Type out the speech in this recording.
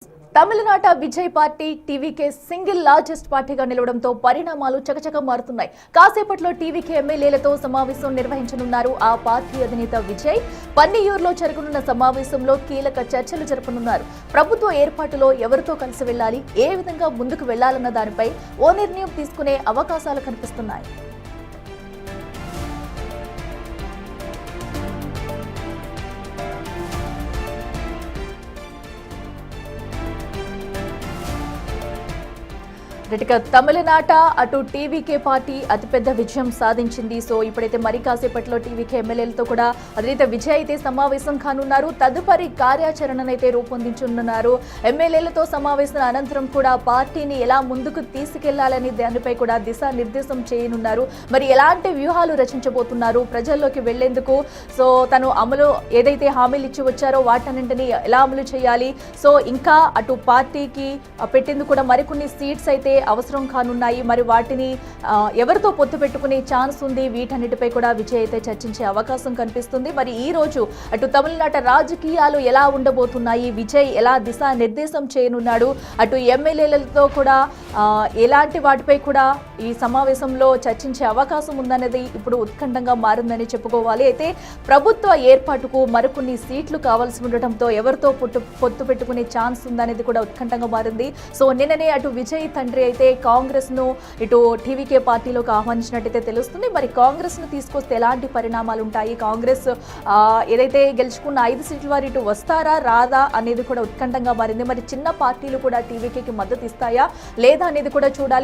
తమిళనాట Vijay party TVK single largest పార్టీగా నిలవడంతో పరిణామాలు చకచక మారుతున్నాయి. కాసేపట్లో టీవీకే ఎమ్మెల్యేలతో సమావేశం నిర్వహించనున్నారు ఆ పార్టీ అధినేత విజయ్. పన్నీయూరులో జరగనున్న సమావేశంలో కీలక చర్చలు జరపనున్నారు. ప్రభుత్వ ఏర్పాటులో ఎవరితో కలిసి వెళ్లాలి, ఏ విధంగా ముందుకు వెళ్లాలన్న దానిపై ఓ నిర్ణయం తీసుకునే అవకాశాలు కనిపిస్తున్నాయి. తమిళనాట అటు టీవీకే పార్టీ అతిపెద్ద విజయం సాధించింది. సో ఇప్పుడైతే మరి కాసేపట్లో టీవీకే ఎమ్మెల్యేలతో కూడా అధినేత విజయ్ అయితే సమావేశం కానున్నారు. తదుపరి కార్యాచరణనైతే రూపొందించనున్నారు. ఎమ్మెల్యేలతో సమావేశం అనంతరం కూడా పార్టీని ఎలా ముందుకు తీసుకెళ్లాలని దానిపై కూడా దిశానిర్దేశం చేయనున్నారు. మరి ఎలాంటి వ్యూహాలు రచించబోతున్నారు, ప్రజల్లోకి వెళ్లేందుకు సో తను అమలు ఏదైతే హామీలు ఇచ్చి వచ్చారో వాటన్నింటినీ ఎలా అమలు చేయాలి, సో ఇంకా అటు పార్టీకి పెట్టేందుకు కూడా మరికొన్ని సీట్స్ అయితే అవసరం కానున్నాయి. మరి వాటిని ఎవరితో పొత్తు పెట్టుకునే ఛాన్స్ ఉంది, వీటన్నిటిపై కూడా విజయ్ అయితే చర్చించే అవకాశం కనిపిస్తుంది. మరి ఈ రోజు అటు తమిళనాట రాజకీయాలు ఎలా ఉండబోతున్నాయి, విజయ్ ఎలా దిశానిర్దేశం చేయనున్నాడు, అటు ఎమ్మెల్యేలతో కూడా ఎలాంటి వాటిపై కూడా ఈ సమావేశంలో చర్చించే అవకాశం ఉందనేది ఇప్పుడు ఉత్కంఠంగా మారిందని చెప్పుకోవాలి. అయితే ప్రభుత్వ ఏర్పాటుకు మరికొన్ని సీట్లు కావాల్సి ఉండటంతో ఎవరితో పొత్తు పెట్టుకునే ఛాన్స్ ఉందనేది కూడా ఉత్కంఠంగా మారింది. సో నిన్ననే అటు విజయ్ తండ్రి అయితే కాంగ్రెస్ ను ఇటు టీవీకే పార్టీలోకి ఆహ్వానించినట్టయితే తెలుస్తుంది. మరి కాంగ్రెస్ ను తీసుకొస్తే ఎలాంటి పరిణామాలు ఉంటాయి, కాంగ్రెస్ ఏదైతే గెలుచుకున్న 5 సీట్ల వారు ఇటు వస్తారా రాదా అనేది కూడా ఉత్కంఠంగా మారింది. మరి చిన్న పార్టీలు కూడా టీవీకేకి మద్దతు ఇస్తాయా లేదా అనేది కూడా చూడాలి.